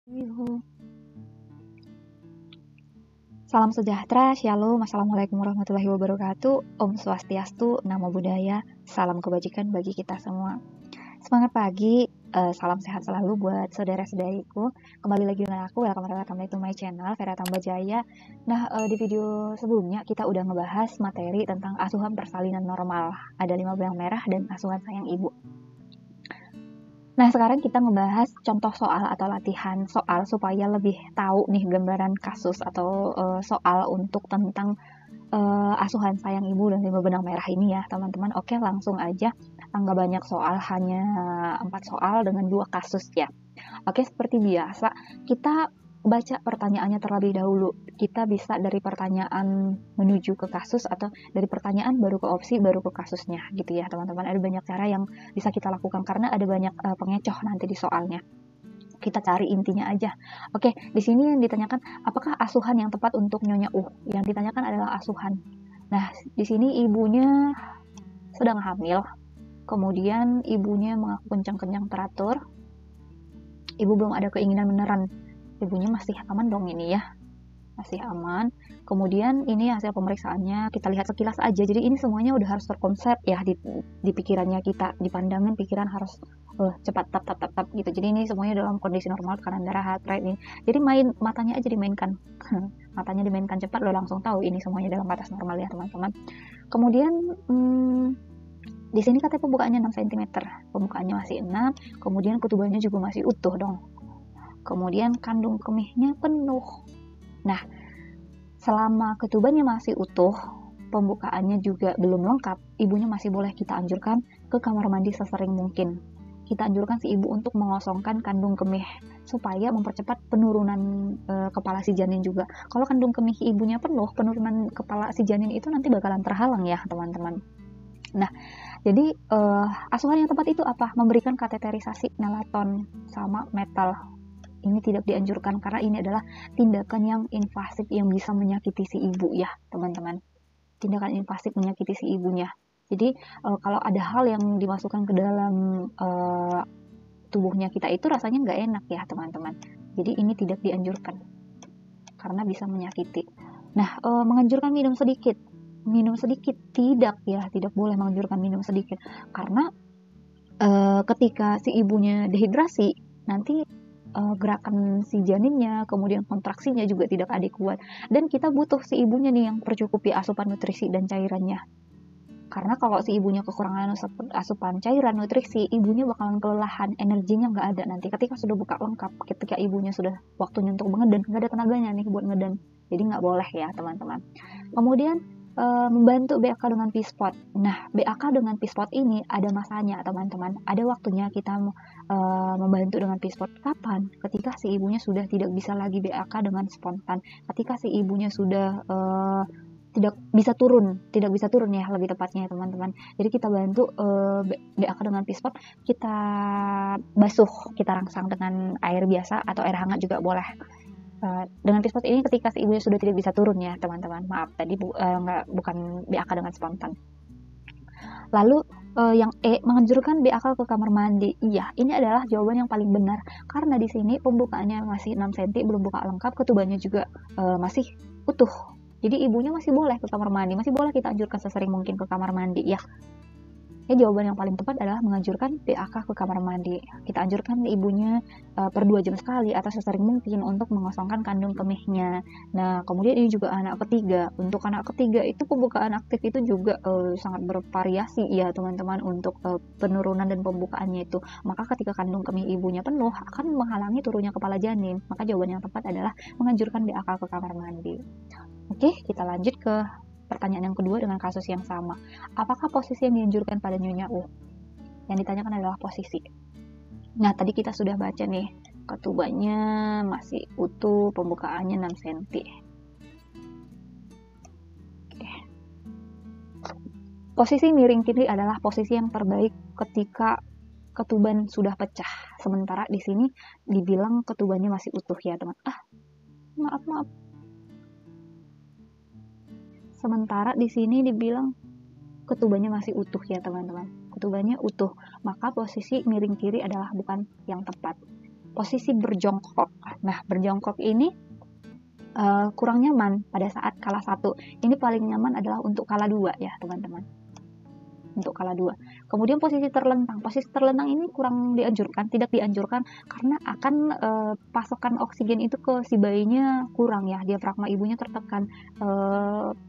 Yuhu. Salam sejahtera, shalom, assalamualaikum warahmatullahi wabarakatuh, Om Swastiastu, Namo Buddhaya, salam kebajikan bagi kita semua. Semangat pagi, salam sehat selalu buat saudara-saudariku. Kembali lagi dengan aku, welcome to my channel, Vera Tambajaya. Nah, di video sebelumnya kita udah ngebahas materi tentang asuhan persalinan normal. Ada 5 benang merah dan asuhan sayang ibu. Nah, sekarang kita ngebahas contoh soal atau latihan soal supaya lebih tahu nih gambaran kasus atau soal untuk tentang asuhan sayang ibu dan 5 benang merah ini ya, teman-teman. Oke, langsung aja. Nggak banyak soal, hanya 4 soal dengan 2 kasus ya. Oke, seperti biasa, kita baca pertanyaannya terlebih dahulu. Kita bisa dari pertanyaan menuju ke kasus atau dari pertanyaan baru ke opsi baru ke kasusnya gitu ya, teman-teman. Ada banyak cara yang bisa kita lakukan karena ada banyak pengecoh nanti di soalnya. Kita cari intinya aja. Oke, di sini yang ditanyakan apakah asuhan yang tepat untuk Nyonya Yang ditanyakan adalah asuhan. Nah, di sini ibunya sedang hamil. Kemudian ibunya mengaku kencang-kencang teratur. Ibu belum ada keinginan beneran. Ibunya masih aman dong ini ya. Masih aman. Kemudian ini hasil pemeriksaannya, kita lihat sekilas aja. Jadi ini semuanya udah harus terkonsep ya di pikirannya kita, di pandangan pikiran harus cepat tap gitu. Jadi ini semuanya dalam kondisi normal, tekanan darah, heart rate ini. Jadi matanya aja dimainkan. Matanya dimainkan cepat, lo langsung tahu ini semuanya dalam batas normal ya, teman-teman. Kemudian di sini katanya pembukaannya 6 cm. Pembukaannya masih 6, kemudian ketubannya juga masih utuh dong. Kemudian kandung kemihnya penuh. Nah, selama ketubannya masih utuh, pembukaannya juga belum lengkap, ibunya masih boleh kita anjurkan ke kamar mandi sesering mungkin. Kita anjurkan si ibu untuk mengosongkan kandung kemih supaya mempercepat penurunan kepala si janin juga. Kalau kandung kemih ibunya penuh, penurunan kepala si janin itu nanti bakalan terhalang ya, teman-teman. Nah, jadi asuhan yang tepat itu apa? Memberikan kateterisasi nalaton sama metal. Ini tidak dianjurkan karena ini adalah tindakan yang invasif yang bisa menyakiti si ibu ya, teman-teman. Tindakan invasif menyakiti si ibunya. Jadi kalau ada hal yang dimasukkan ke dalam tubuhnya kita itu rasanya nggak enak ya, teman-teman. Jadi ini tidak dianjurkan karena bisa menyakiti. Nah, menganjurkan minum sedikit tidak ya, tidak boleh menganjurkan minum sedikit karena ketika si ibunya dehidrasi nanti gerakan si janinnya, kemudian kontraksinya juga tidak adekuat, dan kita butuh si ibunya nih yang tercukupi asupan nutrisi dan cairannya. Karena kalau si ibunya kekurangan asupan cairan nutrisi, ibunya bakalan kelelahan, energinya nggak ada nanti ketika sudah buka lengkap, ketika ibunya sudah waktunya untuk mengedan, nggak ada tenaganya nih buat ngedan, jadi nggak boleh ya, teman-teman. Kemudian membantu BAK dengan P-spot. Nah, BAK dengan P-spot ini ada masanya, teman-teman. Ada waktunya kita membantu dengan P-spot. Kapan? Ketika si ibunya sudah tidak bisa lagi BAK dengan spontan. Ketika si ibunya sudah tidak bisa turun ya, lebih tepatnya ya, teman-teman. Jadi kita bantu BAK dengan P-spot. Kita basuh, kita rangsang dengan air biasa atau air hangat juga boleh. Dengan P-spot ini ketika si ibunya sudah tidak bisa turun ya, teman-teman. Maaf, tadi bukan BAK dengan spontan. Lalu yang E, menganjurkan BAK ke kamar mandi. Iya, ini adalah jawaban yang paling benar karena di sini pembukaannya masih 6 cm, belum buka lengkap, ketubannya juga masih utuh. Jadi ibunya masih boleh ke kamar mandi, masih boleh kita anjurkan sesering mungkin ke kamar mandi ya. Jawaban yang paling tepat adalah menganjurkan BAK ke kamar mandi. Kita anjurkan ibunya per 2 jam sekali atau sesering mungkin untuk mengosongkan kandung kemihnya. Nah, kemudian ini juga anak ketiga. Untuk anak ketiga itu pembukaan aktif itu juga sangat bervariasi ya, teman-teman, untuk penurunan dan pembukaannya itu. Maka ketika kandung kemih ibunya penuh akan menghalangi turunnya kepala janin. Maka jawaban yang tepat adalah menganjurkan BAK ke kamar mandi. Oke, kita lanjut ke pertanyaan yang kedua dengan kasus yang sama. Apakah posisi yang dianjurkan pada Nyonya Yang ditanyakan adalah posisi. Nah, tadi kita sudah baca nih, ketubannya masih utuh, pembukaannya 6 cm. Oke. Posisi miring kiri adalah posisi yang terbaik ketika ketuban sudah pecah. Sementara di sini dibilang ketubannya masih utuh ya, teman. Maaf. Sementara di sini dibilang ketubannya masih utuh ya, teman-teman. Ketubannya utuh, maka posisi miring kiri adalah bukan yang tepat. posisi berjongkok. Nah, berjongkok ini kurang nyaman pada saat kala 1. Ini paling nyaman adalah untuk kala 2 ya teman-teman. Untuk kala 2. Kemudian posisi terlentang. Posisi terlentang ini kurang dianjurkan, tidak dianjurkan karena akan pasokan oksigen itu ke si bayinya kurang ya. Diafragma ibunya tertekan,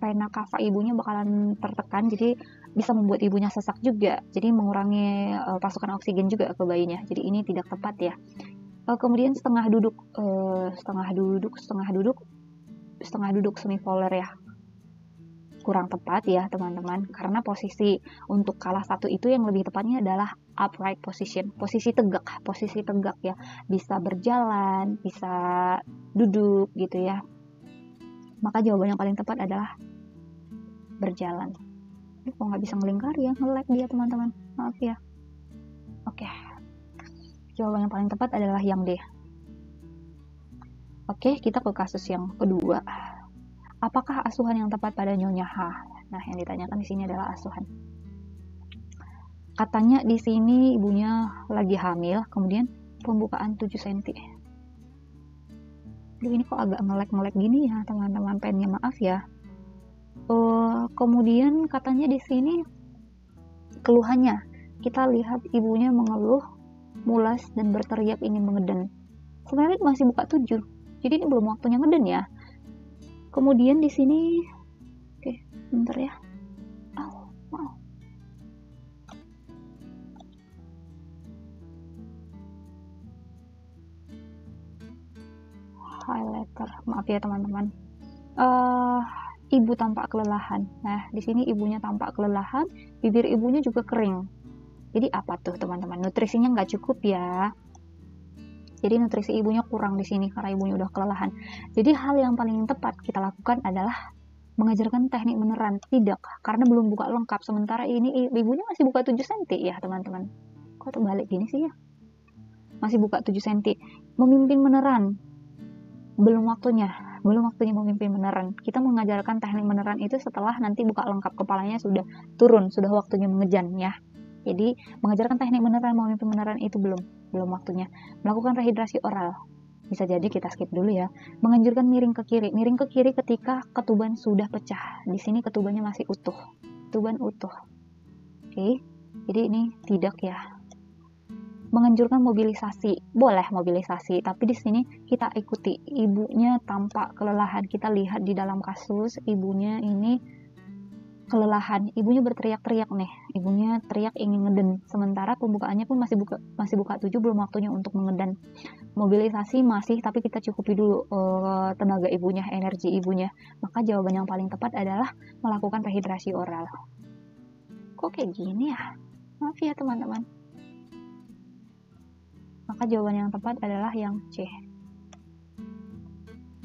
vena cava ibunya bakalan tertekan, jadi bisa membuat ibunya sesak juga. Jadi mengurangi pasokan oksigen juga ke bayinya. Jadi ini tidak tepat ya. Kemudian setengah duduk semipolar ya, kurang tepat ya teman-teman, karena posisi untuk kala 1 itu yang lebih tepatnya adalah upright position, posisi tegak ya, bisa berjalan, bisa duduk gitu ya. Maka jawaban yang paling tepat adalah berjalan. Kok nggak bisa ngelingkar ya, nge-lag dia teman-teman, maaf ya. Oke. Jawaban yang paling tepat adalah yang D. Oke, kita ke kasus yang kedua. Apakah asuhan yang tepat pada Nyonya H? Nah, yang ditanyakan di sini adalah asuhan. Katanya di sini ibunya lagi hamil, kemudian pembukaan 7 cm. Duh, ini kok agak nge-lag gini ya, teman-teman. Pengen maaf ya. Kemudian katanya di sini keluhannya, kita lihat ibunya mengeluh, mulas dan berteriak ingin mengeden. Sebenarnya masih buka 7, jadi ini belum waktunya ngeden ya. Kemudian di sini, oke, bentar ya. Wow. Highlighter, maaf ya teman-teman. Ibu tampak kelelahan. Nah, di sini ibunya tampak kelelahan, bibir ibunya juga kering. Jadi apa tuh teman-teman? Nutrisinya nggak cukup ya. Jadi nutrisi ibunya kurang di sini karena ibunya udah kelelahan. Jadi hal yang paling tepat kita lakukan adalah mengajarkan teknik meneran. Tidak, karena belum buka lengkap. Sementara ini ibunya masih buka 7 cm ya teman-teman. Kok terbalik gini sih ya? Masih buka 7 cm. Memimpin meneran. Belum waktunya memimpin meneran. Kita mengajarkan teknik meneran itu setelah nanti buka lengkap, kepalanya sudah turun, sudah waktunya mengejan ya. Jadi mengajarkan teknik meneran, memimpin meneran itu belum waktunya. Melakukan rehidrasi oral, bisa jadi kita skip dulu ya. Menganjurkan miring ke kiri ketika ketuban sudah pecah. Di sini ketubannya masih utuh, ketuban utuh. Oke, jadi ini tidak ya. Menganjurkan mobilisasi, boleh mobilisasi, tapi di sini kita ikuti. Ibunya tampak kelelahan. Kita lihat di dalam kasus ibunya ini kelelahan. Ibunya berteriak-teriak nih. Ibunya teriak ingin ngeden. Sementara pembukaannya pun masih buka 7, belum waktunya untuk mengedan. Mobilisasi masih, tapi kita cukupi dulu tenaga ibunya, energi ibunya. Maka jawaban yang paling tepat adalah melakukan rehidrasi oral. Kok kayak gini ya? Maaf ya teman-teman. Maka jawaban yang tepat adalah yang C.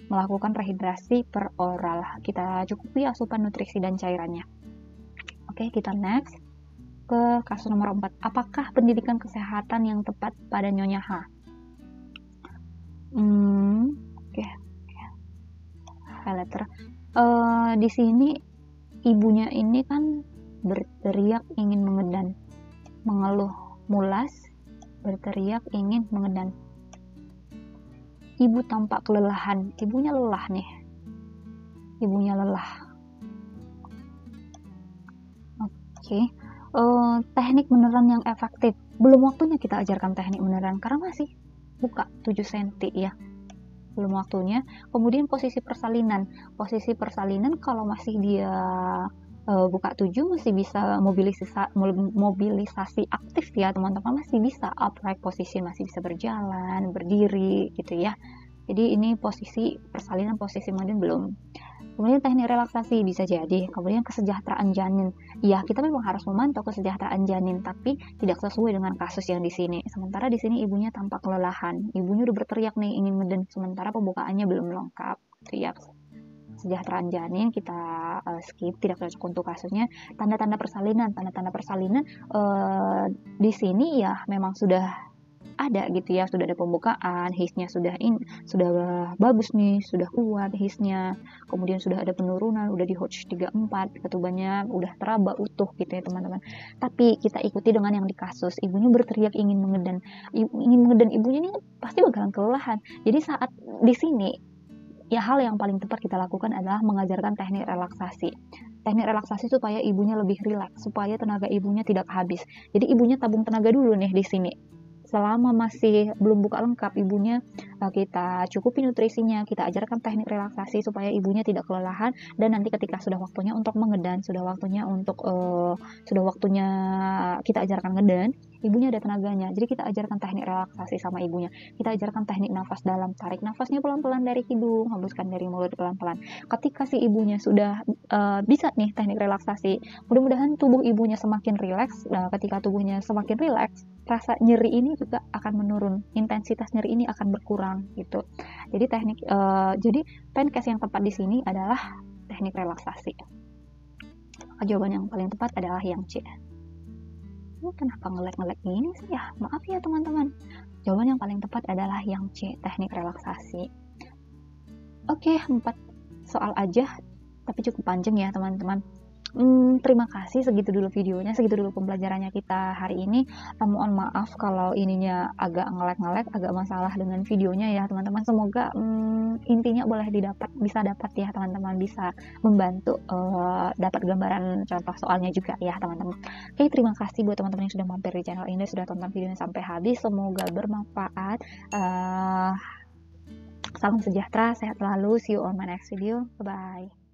Melakukan rehidrasi per oral. Kita cukupi asupan nutrisi dan cairannya. Oke, kita next ke kasus nomor 4. Apakah pendidikan kesehatan yang tepat pada Nyonya H? Oke. Highlighter. Di sini ibunya ini kan berteriak ingin mengedan, mengeluh, mulas, berteriak ingin mengedan. Ibu tampak kelelahan. Ibunya lelah nih. Ibunya lelah. Oke. Teknik meneran yang efektif. Belum waktunya kita ajarkan teknik meneran karena masih buka 7 cm ya. Belum waktunya. Kemudian posisi persalinan. Posisi persalinan kalau masih dia buka 7 masih bisa mobilisasi aktif ya teman-teman, masih bisa upright position, masih bisa berjalan, berdiri gitu ya. Jadi ini posisi persalinan, posisi modern belum. Kemudian teknik relaksasi bisa jadi. Kemudian kesejahteraan janin. Ya, kita memang harus memantau kesejahteraan janin, tapi tidak sesuai dengan kasus yang di sini. Sementara di sini ibunya tampak kelelahan. Ibunya udah berteriak nih ingin ngeden, sementara pembukaannya belum lengkap. Itu ya. Kesejahteraan janin kita skip, tidak cocok untuk kasusnya. Tanda-tanda persalinan di sini ya memang sudah ada gitu ya, sudah ada pembukaan, hisnya sudah bagus nih, sudah kuat hisnya, kemudian sudah ada penurunan, udah di Hodge 34, ketubannya udah teraba utuh gitu ya teman-teman. Tapi kita ikuti dengan yang di kasus, ibunya berteriak ingin mengedan ibunya ini pasti bakalan kelelahan. Jadi saat di sini ya hal yang paling tepat kita lakukan adalah mengajarkan teknik relaksasi. Teknik relaksasi supaya ibunya lebih rileks, supaya tenaga ibunya tidak habis. Jadi ibunya tabung tenaga dulu nih di sini. Selama masih belum buka lengkap ibunya, kita cukupi nutrisinya, kita ajarkan teknik relaksasi supaya ibunya tidak kelelahan, dan nanti ketika sudah waktunya untuk mengedan, sudah waktunya kita ajarkan ngedan, ibunya ada tenaganya. Jadi kita ajarkan teknik relaksasi sama ibunya. Kita ajarkan teknik nafas dalam, tarik nafasnya pelan-pelan dari hidung, hembuskan dari mulut pelan-pelan. Ketika si ibunya sudah bisa nih teknik relaksasi, mudah-mudahan tubuh ibunya semakin rileks. Ketika tubuhnya semakin rileks, rasa nyeri ini juga akan menurun, intensitas nyeri ini akan berkurang gitu. Jadi jadi pancase yang tepat di sini adalah teknik relaksasi. Jawaban yang paling tepat adalah yang C. Ini kenapa nge-lag gini sih ya? Maaf ya teman-teman. Jawaban yang paling tepat adalah yang C, teknik relaksasi. Oke, 4 soal aja, tapi cukup panjang ya teman-teman. Terima kasih, segitu dulu videonya, segitu dulu pembelajarannya kita hari ini. Mohon maaf kalau ininya agak nge-lag, agak masalah dengan videonya ya teman-teman. Semoga intinya bisa dapat ya teman-teman, bisa membantu dapat gambaran contoh soalnya juga ya teman-teman. Oke, terima kasih buat teman-teman yang sudah mampir di channel ini, sudah tonton videonya sampai habis. Semoga bermanfaat. Salam sejahtera, sehat selalu. See you on my next video. Bye-bye.